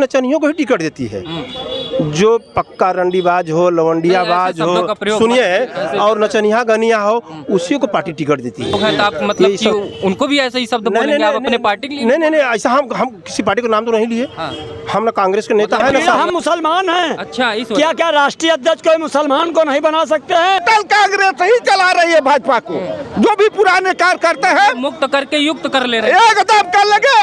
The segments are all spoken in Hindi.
नचनियों को ही टिकट देती है। जो पक्का रंडीबाज हो, लवंडियाबाज हो, सुनिए, और नचनिया गनिया हो, उसी को पार्टी टिकट देती है। तो आप मतलब कि उनको भी ऐसे ही शब्द बोलेंगे आप अपने पार्टी के लिए? नहीं, ऐसा हम किसी पार्टी का नाम तो नहीं लिए। हम ना कांग्रेस के नेता है ना, हम मुसलमान हैं। अच्छा, क्या राष्ट्रीय अध्यक्ष कोई मुसलमान को नहीं बना सकते हैं? कल कांग्रेस ही चला रही है भाजपा को, जो भी पुराने कार्यकर्ता है मुक्त करके युक्त कर ले रहे हैं। एकदम कर लगे।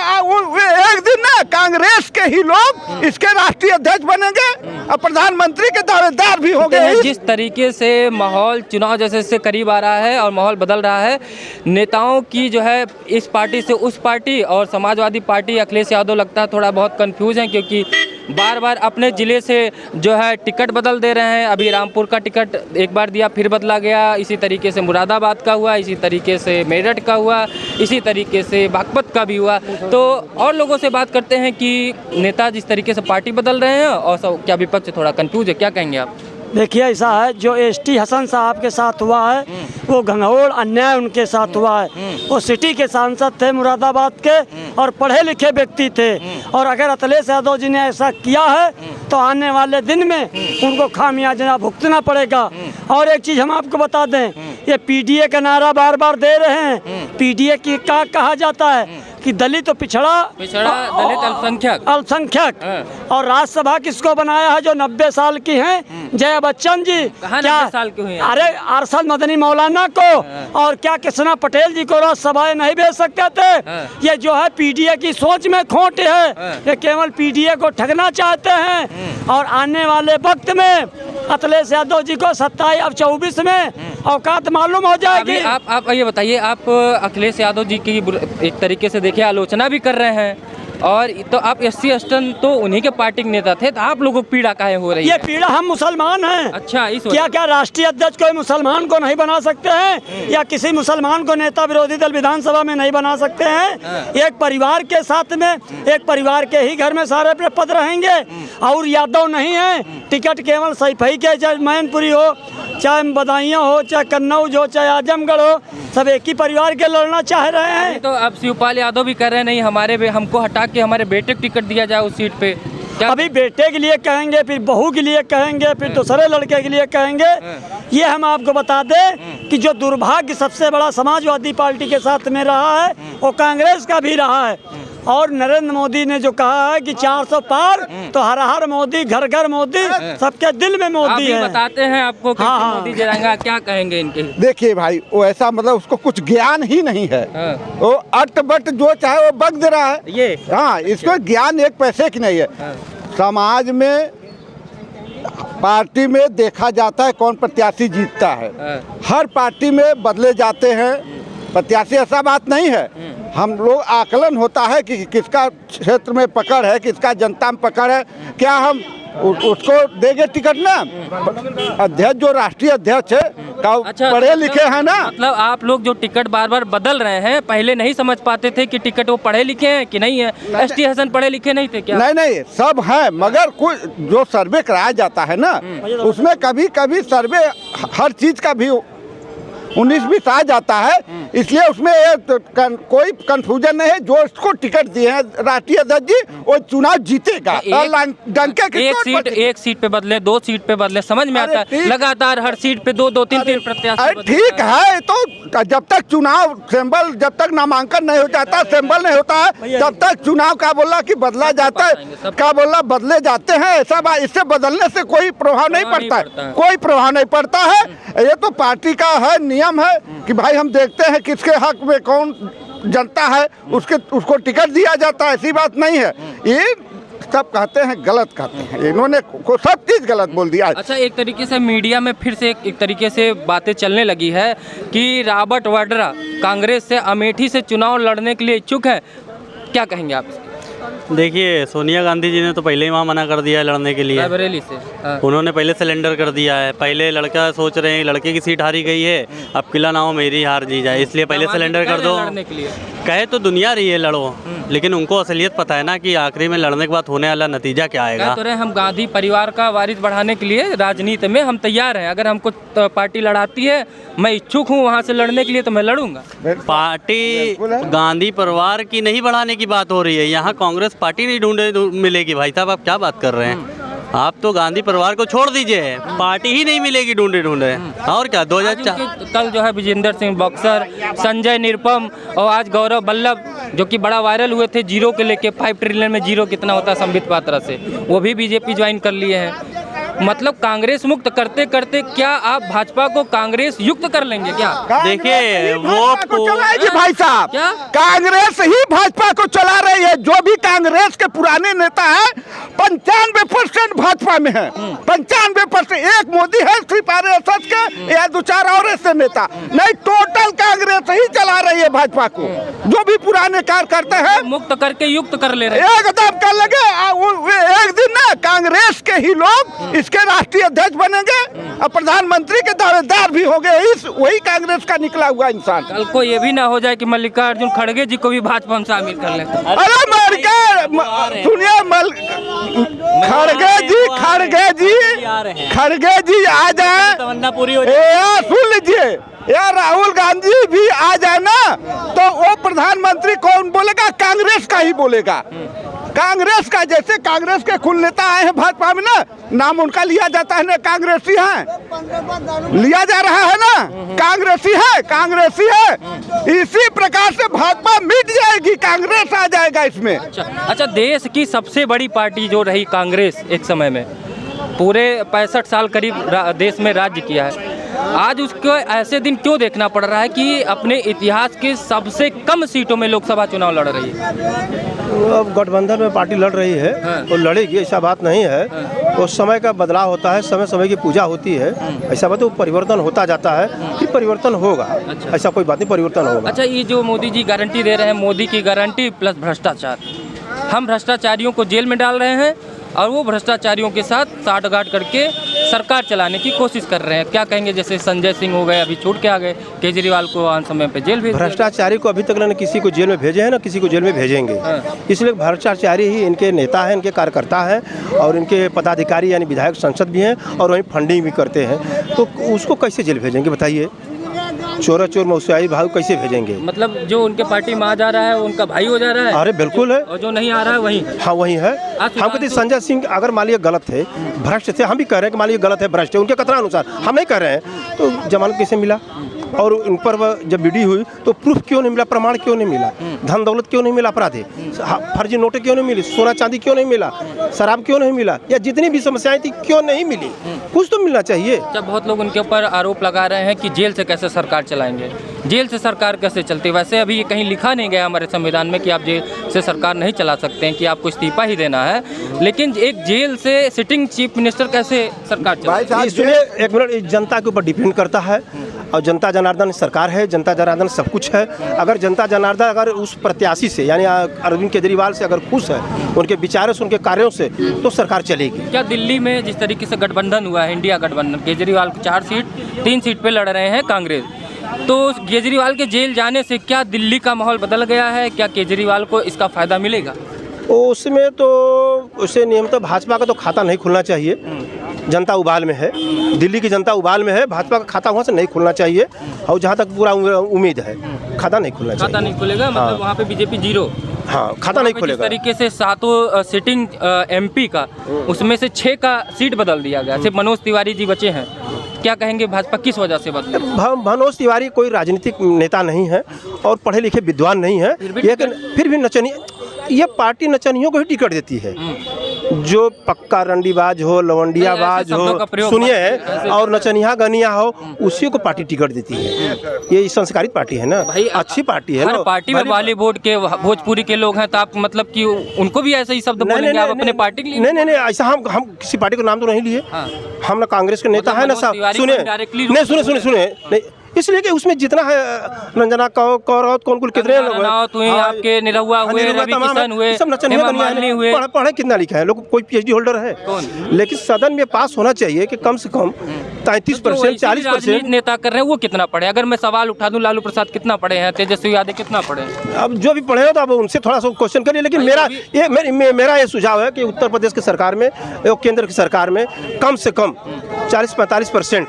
एक दिन ना कांग्रेस के ही लोग इसके राष्ट्रीय अध्यक्ष बनेंगे और प्रधानमंत्री के दावेदार भी होंगे। जिस तरीके से माहौल चुनाव जैसे करीब आ रहा है और माहौल बदल रहा है, नेताओं की जो है इस पार्टी से उस पार्टी और समाजवादी पार्टी अखिलेश यादव लगता है थोड़ा बहुत कंफ्यूज है, क्योंकि बार बार अपने ज़िले से जो है टिकट बदल दे रहे हैं। अभी रामपुर का टिकट एक बार दिया फिर बदला गया, इसी तरीके से मुरादाबाद का हुआ, इसी तरीके से मेरठ का हुआ, इसी तरीके से बागपत का भी हुआ। तो और लोगों से बात करते हैं कि नेता जिस तरीके से पार्टी बदल रहे हैं और सब क्या विपक्ष थोड़ा कंफ्यूज है, क्या कहेंगे आप? देखिए, ऐसा है, जो एसटी हसन साहब के साथ हुआ है वो घंघोर अन्याय उनके साथ हुआ है। वो सिटी के सांसद थे मुरादाबाद के और पढ़े लिखे व्यक्ति थे, और अगर अखिलेश यादव जी ने ऐसा किया है तो आने वाले दिन में उनको खामियाजा भुगतना पड़ेगा। और एक चीज़ हम आपको बता दें, ये पीडीए का नारा बार बार दे रहे हैं। पीडीए की क्या कहा जाता है कि दलित तो पिछड़ा दलित अल्पसंख्यक। और राज्यसभा किसको बनाया है? जो 90 साल की हैं, जया बच्चन जी। कहाँ क्या 90 साल की हुई हैं? अरे अरशद मदनी मौलाना को और क्या कृष्णा पटेल जी को राज्यसभा नहीं भेज सकते थे? ये जो है पीडीए की सोच में खोट है। ये केवल पीडीए को ठगना चाहते हैं। और आने वाले वक्त में अखिलेश यादव जी को 27 अब 24 में औकात मालूम हो जाएगी। आप ये बताइए, आप अखिलेश यादव जी की एक तरीके से देखिए आलोचना भी कर रहे हैं, और तो आप SC अस्टन तो उन्हीं के पार्टी के नेता थे, तो आप लोगों को पीड़ा काहे हो रही है? ये पीड़ा हम मुसलमान हैं। अच्छा, इस क्या राष्ट्रीय अध्यक्ष कोई मुसलमान को नहीं बना सकते हैं? या किसी मुसलमान को नेता विरोधी दल विधानसभा में नहीं बना सकते हैं? एक परिवार के साथ में, एक परिवार के ही घर में सारे अपने पद रहेंगे। और यादव नहीं है, टिकट केवल सैफई के, चाहे मैनपुरी हो, चाहे बदायूं हो, चाहे कन्नौज हो, चाहे आजमगढ़ हो, सब एक ही परिवार के लड़ना चाह रहे हैं। तो अब शिवपाल यादव भी कर रहे हैं, नहीं हमको हटा के हमारे बेटे को टिकट दिया जाए उस सीट पे। क्या अभी बेटे के लिए कहेंगे, फिर बहू के लिए कहेंगे, फिर दूसरे लड़के के लिए कहेंगे। ये हम आपको बता दें कि जो दुर्भाग्य सबसे बड़ा समाजवादी पार्टी के साथ में रहा है वो कांग्रेस का भी रहा है। और नरेंद्र मोदी ने जो कहा है कि 400 पार, तो हर हर मोदी, घर घर मोदी, सबके दिल में मोदी है। बताते हैं आपको कि मोदी जरांगा, क्या कहेंगे इनके? देखिए भाई, वो ऐसा मतलब उसको कुछ ज्ञान ही नहीं है। वो अट बट जो चाहे वो बक दे रहा है ये। हाँ, इसको ज्ञान एक पैसे की नहीं है। समाज में पार्टी में देखा जाता है कौन प्रत्याशी जीतता है। हर पार्टी में बदले जाते हैं प्रत्याशी, ऐसा बात नहीं है। हम लोग आकलन होता है कि किसका क्षेत्र में पकड़ है, किसका जनता में पकड़ है। क्या हम उसको देंगे टिकट ना? अध्यक्ष जो राष्ट्रीय अध्यक्ष है अच्छा, पढ़े लिखे हैं ना। मतलब आप लोग जो टिकट बार बार बदल रहे हैं, पहले नहीं समझ पाते थे कि टिकट वो पढ़े लिखे हैं कि नहीं है? ST हसन पढ़े लिखे नहीं थे क्या? नहीं, सब है, मगर कुछ जो सर्वे कराया जाता है ना, उसमें कभी कभी सर्वे हर चीज का भी 19-20 आ जाता है, इसलिए उसमें कोई कंफ्यूजन नहीं है। जो उसको टिकट दिए हैं राष्ट्रीय अध्यक्ष जी, वो चुनाव जीतेगा। एक सीट पे बदले, 2 सीट पे बदले, समझ में आता है। लगातार हर सीट पे 2 3 प्रत्याशी। ठीक है, तो जब तक चुनाव सिंबल, जब तक नामांकन नहीं हो जाता, सिंबल नहीं होता है, तब तक चुनाव का बोला कि बदला जाता है, क्या बोला बदले जाते हैं। ऐसा बात, इससे बदलने से कोई प्रभाव नहीं पड़ता है, कोई प्रभाव नहीं पड़ता है। ये तो पार्टी का है, नियम है कि भाई हम देखते हैं किसके हक में कौन जनता है, उसको टिकट दिया जाता है। ऐसी बात नहीं है। ये सब कहते हैं, गलत कहते हैं, इन्होंने सब चीज गलत बोल दिया है। अच्छा, एक तरीके से मीडिया में फिर से एक तरीके से बातें चलने लगी है कि रॉबर्ट वाड्रा कांग्रेस से अमेठी से चुनाव लड़ने के लिए इच्छुक है, क्या कहेंगे आप? देखिए, सोनिया गांधी जी ने तो पहले ही वहाँ मना कर दिया है लड़ने के लिए। रायबरेली से उन्होंने पहले सिलेंडर कर दिया है। पहले लड़का सोच रहे हैं लड़के की सीट हारी गई है, अब किला ना हो मेरी हार ली जाए, इसलिए पहले सिलेंडर कर दो। लड़ने के लिए कहे तो दुनिया रही है लड़ो, लेकिन उनको असलियत पता है ना कि आखिरी में लड़ने के बाद होने वाला नतीजा क्या आएगा। कह तो रहे हम गांधी परिवार का वारिस बढ़ाने के लिए राजनीति में हम तैयार हैं, अगर हमको पार्टी लड़ाती है, मैं इच्छुक हूँ वहाँ से लड़ने के लिए, तो मैं लड़ूंगा। पार्टी गांधी परिवार की नहीं बढ़ाने की बात हो रही है, यहाँ कांग्रेस पार्टी नहीं ढूंढे मिलेगी। भाई साहब आप क्या बात कर रहे हैं? आप तो गांधी परिवार को छोड़ दीजिए, पार्टी ही नहीं मिलेगी ढूंढे ढूंढे। और क्या 2004 कल जो है विजेंद्र सिंह बॉक्सर, संजय निरुपम और आज गौरव बल्लभ जो कि बड़ा वायरल हुए थे जीरो के लेके, 5 ट्रिलियन में जीरो कितना होता है संबित पात्रा से, वो भी बीजेपी ज्वाइन कर लिए हैं। मतलब कांग्रेस मुक्त करते करते क्या आप भाजपा को कांग्रेस युक्त कर लेंगे क्या? देखिए वो चलाएगी भाई साहब, क्या? कांग्रेस ही भाजपा को चला रही है। जो भी कांग्रेस के पुराने नेता है 95% भाजपा में है, 95%। एक मोदी है सिर्फ आरएसएस के या 2-4 और ऐसे नेता नहीं, टोटल कांग्रेस ही चला रही है भाजपा को। जो भी पुराने कार्यकर्ता है मुक्त करके युक्त कर ले रहे हैं। एकदम कर लगे। एक दिन ना कांग्रेस के ही लोग इसके राष्ट्रीय अध्यक्ष बनेंगे और प्रधानमंत्री के दावेदार भी हो गए। इस वही कांग्रेस का निकला हुआ इंसान। कल को ये भी ना हो जाए कि मल्लिकार्जुन खड़गे जी को भी भाजपा में शामिल कर ले। अरे सुनिए खड़गे जी आ जाए, तमन्ना पूरी हो सुन लीजिए यार, राहुल गांधी भी आ जाए ना तो वो प्रधानमंत्री कौन बोलेगा? कांग्रेस का ही बोलेगा। कांग्रेस का, जैसे कांग्रेस के कुल नेता आए हैं भाजपा में ना, नाम उनका लिया जाता है ना, कांग्रेसी हैं, लिया जा रहा है ना, कांग्रेसी है। इसी प्रकार से भाजपा मिट जाएगी, कांग्रेस आ जाएगा इसमें। अच्छा, देश की सबसे बड़ी पार्टी जो रही कांग्रेस एक समय में, पूरे 65 साल करीब देश में राज्य किया है, आज उसको ऐसे दिन क्यों देखना पड़ रहा है कि अपने इतिहास के सबसे कम सीटों में लोकसभा चुनाव लड़ रही है? अब गठबंधन में पार्टी लड़ रही है तो लड़ेगी, ऐसा बात नहीं है। उस समय का बदलाव होता है, समय समय की पूजा होती है, ऐसा बात, वो परिवर्तन होता जाता है, फिर परिवर्तन होगा। अच्छा। ऐसा कोई बात नहीं, परिवर्तन होगा। अच्छा, ये जो मोदी जी गारंटी दे रहे हैं, मोदी की गारंटी प्लस भ्रष्टाचार, हम भ्रष्टाचारियों को जेल में डाल रहे हैं और वो भ्रष्टाचारियों के साथ साठगांठ करके सरकार चलाने की कोशिश कर रहे हैं, क्या कहेंगे? जैसे संजय सिंह हो गए, अभी छूट के आ गए, केजरीवाल को आन समय पे जेल भेज दिया। भ्रष्टाचारी को अभी तक न किसी को जेल में भेजे हैं, ना किसी को जेल में भेजेंगे। इसलिए भ्रष्टाचारी ही इनके नेता हैं, इनके कार्यकर्ता हैं और इनके पदाधिकारी यानी विधायक संसद भी हैं और वहीं फंडिंग भी करते हैं, तो उसको कैसे जेल भेजेंगे बताइए? चोरा चोर मौसियाई भाव कैसे भेजेंगे? मतलब जो उनके पार्टी में आ जा रहा है उनका भाई हो जा रहा है। अरे बिल्कुल है, और जो नहीं आ रहा है वही। हाँ वही है। हम कहते संजय सिंह अगर मान लिया गलत है, भ्रष्ट थे, हम भी कह रहे हैं कि मान लिया गलत है, भ्रष्ट है, उनके कथन अनुसार हम नहीं कह रहे हैं, तो जमानत कैसे मिला? और उन पर जब वीडियो हुई तो प्रूफ क्यों नहीं मिला, प्रमाण क्यों नहीं मिला, धन दौलत क्यों नहीं मिला, अपराधी फर्जी नोटें क्यों नहीं मिली, सोना चांदी क्यों नहीं मिला, शराब क्यों नहीं मिला, या जितनी भी समस्याएं थी क्यों नहीं मिली? कुछ तो मिलना चाहिए। जब बहुत लोग उनके ऊपर आरोप लगा रहे हैं कि जेल से कैसे सरकार चलाएंगे, जेल से सरकार कैसे चलती? वैसे अभी ये कहीं लिखा नहीं गया हमारे संविधान में कि आप जेल से सरकार नहीं चला सकते हैं, कि आपको इस्तीफा ही देना है, लेकिन एक जेल से सिटिंग चीफ मिनिस्टर कैसे सरकार चलाएगी? सुनिए एक मिनट, जनता के ऊपर डिपेंड करता है और जनता जनार्दन सरकार है, जनता जनार्दन सब कुछ है। अगर जनता जनार्दन अगर उस प्रत्याशी से यानी अरविंद केजरीवाल से अगर खुश है, उनके विचारों से, उनके कार्यों से, तो सरकार चलेगी। क्या दिल्ली में जिस तरीके से गठबंधन हुआ है, इंडिया गठबंधन, केजरीवाल 4 सीट 3 सीट पे लड़ रहे हैं कांग्रेस, तो केजरीवाल के जेल जाने से क्या दिल्ली का माहौल बदल गया है? क्या केजरीवाल को इसका फायदा मिलेगा? उसमें तो उसे नियमतः भाजपा का तो खाता नहीं खुलना चाहिए, जनता उबाल में है, दिल्ली की जनता उबाल में है, भाजपा का खाता वहाँ से नहीं खुलना चाहिए और जहाँ तक पूरा उम्मीद है खाता नहीं खुलना चाहिए। खाता नहीं खुलेगा, मतलब वहाँ पे बीजेपी जीरो। हाँ, खाता नहीं खुलेगा। जिस तरीके से 7 सिटिंग एमपी का, उसमें से 6 का सीट बदल दिया गया, सिर्फ मनोज तिवारी जी बचे हैं, क्या कहेंगे भाजपा किस वजह से बदली? मनोज तिवारी कोई राजनीतिक नेता नहीं है और पढ़े लिखे विद्वान नहीं है, लेकिन फिर भी नचनिया, ये पार्टी नचनियों को ही टिकट देती है। जो पक्का रंडीबाज हो, लवंडियाबाज हो, सुनिए, और नचनिया गनिया हो, उसी को पार्टी टिकट देती है। ये संस्कारित पार्टी है ना भाई, अच्छी पार्टी है ना। पार्टी में बॉलीवुड के, भोजपुरी के लोग हैं, तो आप मतलब कि उनको भी ऐसे ही शब्द बोलेंगे आप अपने पार्टी के लिए? नहीं, ऐसा हम किसी पार्टी का नाम तो नहीं लिए। हम ना कांग्रेस के नेता है ना साहब, सुने नहीं, सुने नहीं, इसलिए कि उसमें जितना है रंजना कौर और कौन कुल कितने लोग हैं, आपके निरहुआ हुए, रवि किशन हुए, सब नचनिया हेमा बनिया मालिनी हैं, हुए। पढ़े कितना लिखा है लोग, कोई PhD होल्डर है। लेकिन सदन में पास होना चाहिए कि कम से कम 33% 40%। नेता कर रहे हैं वो कितना पढ़े? अगर मैं सवाल उठा दूं, लालू प्रसाद कितना पढ़े हैं, तेजस्वी यादव कितना पढ़े हैं? अब जो भी पढ़े हो तो अब उनसे थोड़ा सा क्वेश्चन करिए। लेकिन मेरा ये सुझाव है कि उत्तर प्रदेश की सरकार में और केंद्र की सरकार में कम से कम 40-45%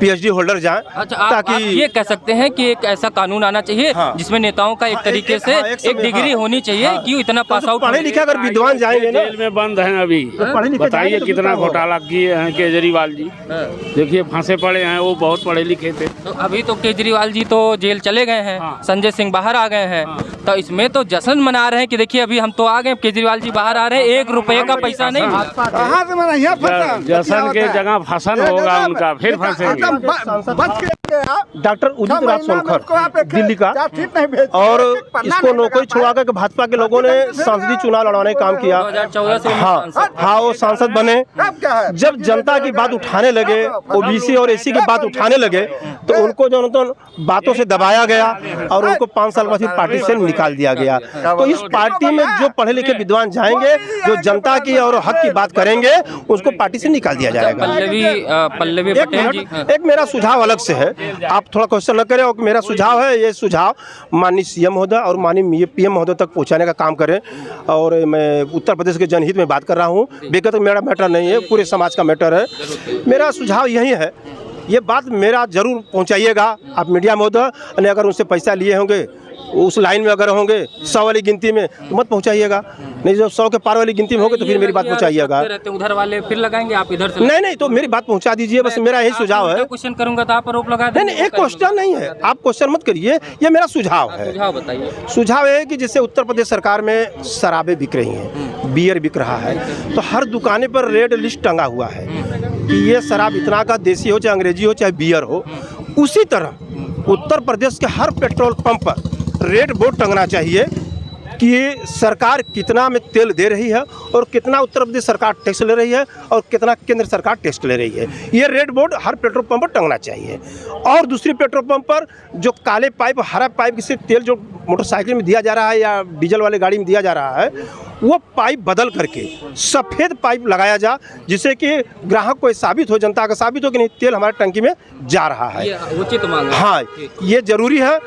PhD होल्डर जाएं। अच्छा, आप ये कह सकते हैं कि एक ऐसा कानून आना चाहिए जिसमें नेताओं का एक तरीके से एक डिग्री होनी चाहिए कि इतना पास आउट पढ़े लिखे अगर विद्वान जाएंगे ना। जेल में बंद हैं अभी, पढ़े लिखे बताइए जाएंगे तो कितना कितना घोटाला किए हैं केजरीवाल जी। देखिए फांसे पड़े हैं, वो बहुत पढ़े लिखे थे। तो अभी तो केजरीवाल जी तो जेल चले गए हैं, संजय सिंह बाहर आ गए हैं, तो इसमें तो जश्न मना रहे हैं कि देखिए अभी हम तो आ गए, केजरीवाल जी बाहर आ रहे हैं, 1 रुपए का पैसा नहीं मिला। कहाँ से मैंने यहाँ फंसा? जसन के जगह फसन होगा उनका, फिर फंसेंगे। डॉक्टर उदित राज सोनखर दिल्ली का, और इसको नौकरी छुड़ा कर भाजपा के लोगों ने संसदीय चुनाव लड़वाने का काम किया। 2014 से हाँ वो सांसद बने। जब जनता की बात उठाने लगे, OBC और SC की बात उठाने लगे, तो उनको जो बातों से दबाया गया और उनको 5 साल बाद पार्टी से निकाल दिया गया। तो इस पार्टी में जो पढ़े लिखे विद्वान जाएंगे, जो जनता की और हक की बात करेंगे, उसको पार्टी से निकाल दिया जाएगा। पल्लवी पटेल जी, एक मेरा सुझाव अलग से है, आप थोड़ा क्वेश्चन न करें। और मेरा सुझाव है, ये सुझाव माननीय CM महोदय और माननीय PM महोदय तक पहुंचाने का काम करें। और मैं उत्तर प्रदेश के जनहित में बात कर रहा हूं, व्यक्तिगत मेरा मैटर नहीं है, पूरे समाज का मैटर है। मेरा सुझाव यही है, ये बात मेरा जरूर पहुंचाइएगा आप मीडिया महोदय, और अगर उनसे पैसा लिए होंगे उस लाइन में अगर होंगे 100 वाली गिनती में तो मत पहुंचाइएगा, नहीं जब 100 के पार वाली गिनती में होंगे तो फिर मेरी बात पहुंचाइएगा। उधर वाले फिर लगाएंगे, आप इधर से नहीं तो मेरी बात पहुंचा दीजिए, बस मेरा यही सुझाव है। क्वेश्चन करूंगा तो आप आरोप लगा देंगे। नहीं एक क्वेश्चन नहीं है, आप क्वेश्चन मत करिए, ये मेरा सुझाव है। सुझाव बताइए। सुझाव है कि जैसे उत्तर प्रदेश सरकार में शराबें बिक रही हैं, बियर बिक रहा है, तो हर दुकाने पर रेड लिस्ट टंगा हुआ है कि ये शराब इतना का, देसी हो चाहे अंग्रेजी हो चाहे बियर हो। उसी तरह उत्तर प्रदेश के हर पेट्रोल पंप पर रेड बोर्ड टंगना चाहिए कि सरकार कितना में तेल दे रही है और कितना उत्तर प्रदेश सरकार टैक्स ले रही है और कितना केंद्र सरकार टैक्स ले रही है। ये रेड बोर्ड हर पेट्रोल पंप पर टंगना चाहिए। और दूसरी पेट्रोल पंप पर जो काले पाइप, हरा पाइप से तेल जो मोटरसाइकिल में दिया जा रहा है या डीजल वाले गाड़ी में दिया जा रहा है, वो पाइप बदल करके सफ़ेद पाइप लगाया जा, जिससे कि ग्राहक को साबित हो, जनता का साबित हो कि नहीं तेल हमारे टंकी में जा रहा है। ये उचित मांग है। हाँ, ये जरूरी है।